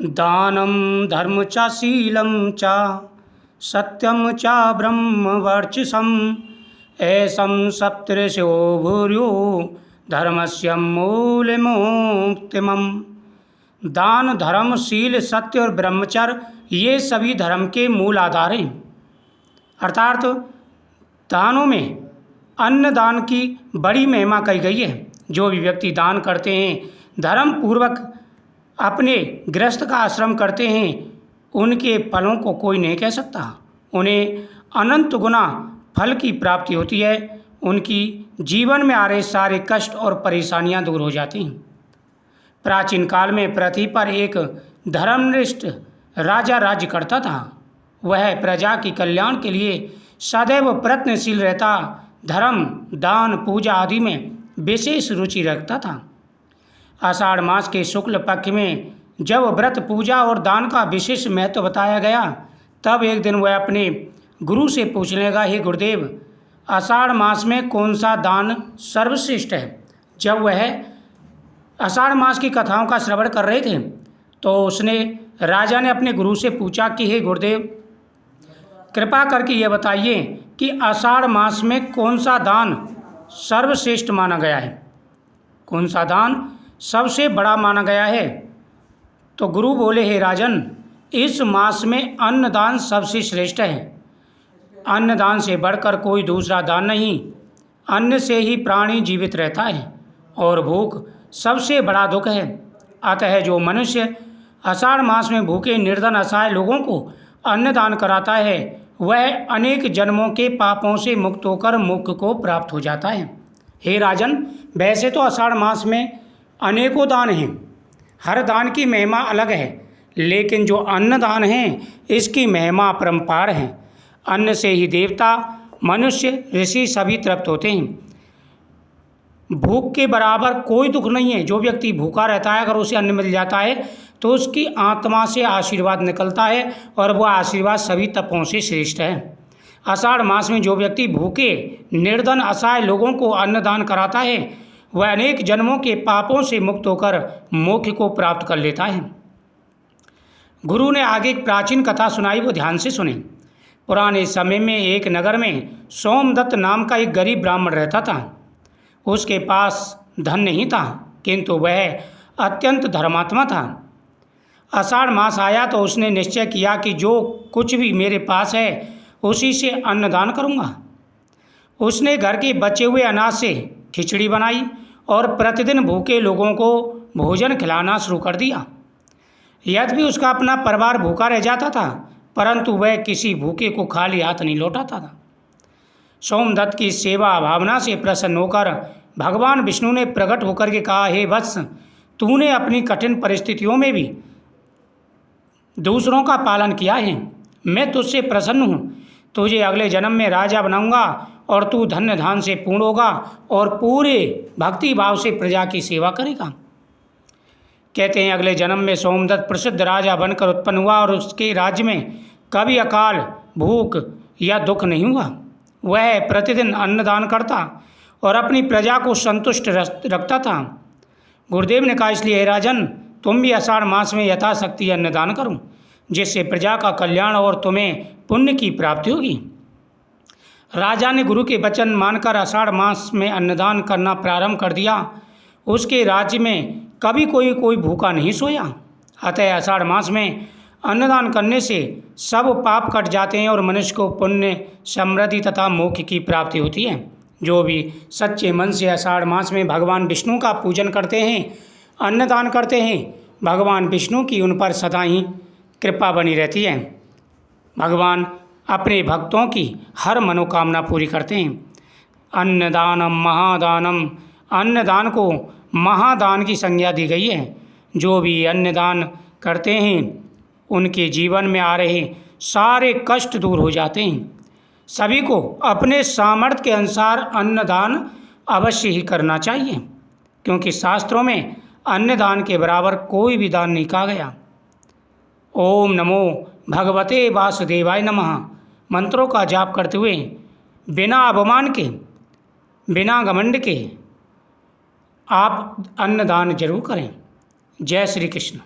दानं धर्म च शीलं च सत्यं च ब्रह्मवर्चसम् ऐसं सप्तऋषयो भूर्यो धर्मस्य मूलमोक्तमम्। दान, धर्म, शील, सत्य और ब्रह्मचर्य ये सभी धर्म के मूल आधार हैं। अर्थात दानों में अन्न दान की बड़ी महिमा कही गई है। जो भी व्यक्ति दान करते हैं, धर्म पूर्वक अपने गृहस्थ का आश्रम करते हैं, उनके फलों को कोई नहीं कह सकता। उन्हें अनंत गुना फल की प्राप्ति होती है। उनकी जीवन में आ रहे सारे कष्ट और परेशानियां दूर हो जाती हैं। प्राचीन काल में पृथ्वी पर एक धर्मनिष्ठ राजा राज्य करता था। वह प्रजा के कल्याण के लिए सदैव प्रयत्नशील रहता, धर्म, दान, पूजा आदि में विशेष रुचि रखता था। आषाढ़ मास के शुक्ल पक्ष में जब व्रत, पूजा और दान का विशेष महत्व बताया गया, तब एक दिन वह अपने गुरु से पूछने लगा, हे गुरुदेव, आषाढ़ मास में कौन सा दान सर्वश्रेष्ठ है? जब वह आषाढ़ मास की कथाओं का श्रवण कर रहे थे, तो राजा ने अपने गुरु से पूछा कि हे गुरुदेव, कृपा करके ये बताइए कि आषाढ़ मास में कौन सा दान सर्वश्रेष्ठ माना गया है, कौन सा दान सबसे बड़ा माना गया है? तो गुरु बोले, हे राजन, इस मास में अन्नदान सबसे श्रेष्ठ है। अन्नदान से बढ़कर कोई दूसरा दान नहीं। अन्न से ही प्राणी जीवित रहता है और भूख सबसे बड़ा दुख है। अतः जो मनुष्य आषाढ़ मास में भूखे निर्धन असहाय लोगों को अन्नदान कराता है, वह अनेक जन्मों के पापों से मुक्त होकर मोक्ष को प्राप्त हो जाता है। हे राजन, वैसे तो आषाढ़ मास में अनेकों दान हैं, हर दान की महिमा अलग है, लेकिन जो अन्नदान है इसकी महिमा अपरंपार है। अन्न से ही देवता, मनुष्य, ऋषि सभी तृप्त होते हैं। भूख के बराबर कोई दुख नहीं है। जो व्यक्ति भूखा रहता है, अगर उसे अन्न मिल जाता है तो उसकी आत्मा से आशीर्वाद निकलता है और वह आशीर्वाद सभी तपों से श्रेष्ठ है। आषाढ़ मास में जो व्यक्ति भूखे निर्धन असहाय लोगों को अन्नदान कराता है, वह अनेक जन्मों के पापों से मुक्त होकर मोक्ष को प्राप्त कर लेता है। गुरु ने आगे एक प्राचीन कथा सुनाई, वो ध्यान से सुने। पुराने समय में एक नगर में सोमदत्त नाम का एक गरीब ब्राह्मण रहता था। उसके पास धन नहीं था, किंतु वह अत्यंत धर्मात्मा था। आषाढ़ मास आया तो उसने निश्चय किया कि जो कुछ भी मेरे पास है उसी से अन्नदान करूँगा। उसने घर के बचे हुए अनाज से खिचड़ी बनाई और प्रतिदिन भूखे लोगों को भोजन खिलाना शुरू कर दिया। यद्यपि उसका अपना परिवार भूखा रह जाता था, परंतु वह किसी भूखे को खाली हाथ नहीं लौटाता था। सोमदत्त की सेवा भावना से प्रसन्न होकर भगवान विष्णु ने प्रकट होकर के कहा, हे वत्स, तूने अपनी कठिन परिस्थितियों में भी दूसरों का पालन किया है। मैं तुझसे प्रसन्न हूँ। तुझे अगले जन्म में राजा बनाऊंगा और तू धन्य धान से पूर्ण होगा और पूरे भक्ति भाव से प्रजा की सेवा करेगा। कहते हैं अगले जन्म में सोमदत्त प्रसिद्ध राजा बनकर उत्पन्न हुआ और उसके राज्य में कभी अकाल, भूख या दुख नहीं हुआ। वह प्रतिदिन अन्नदान करता और अपनी प्रजा को संतुष्ट रखता था। गुरुदेव ने कहा, इसलिए हे राजन, तुम भी आषाढ़ मास में यथाशक्ति अन्नदान करो, जिससे प्रजा का कल्याण और तुम्हें पुण्य की प्राप्ति होगी। राजा ने गुरु के वचन मानकर आषाढ़ मास में अन्नदान करना प्रारंभ कर दिया। उसके राज्य में कभी कोई भूखा नहीं सोया। अतः आषाढ़ मास में अन्नदान करने से सब पाप कट जाते हैं और मनुष्य को पुण्य, समृद्धि तथा मोक्ष की प्राप्ति होती है। जो भी सच्चे मन से आषाढ़ मास में भगवान विष्णु का पूजन करते हैं, अन्नदान करते हैं, भगवान विष्णु की उन पर सदा ही कृपा बनी रहती है। भगवान अपने भक्तों की हर मनोकामना पूरी करते हैं। अन्नदानम महादानम, अन्नदान को महादान की संज्ञा दी गई है। जो भी अन्नदान करते हैं उनके जीवन में आ रहे सारे कष्ट दूर हो जाते हैं। सभी को अपने सामर्थ्य के अनुसार अन्नदान अवश्य ही करना चाहिए, क्योंकि शास्त्रों में अन्नदान के बराबर कोई भी दान नहीं कहा गया। ओम नमो भगवते वासुदेवाय नमः मंत्रों का जाप करते हुए बिना अभिमान के, बिना घमंड के आप अन्नदान जरूर करें। जय श्री कृष्ण।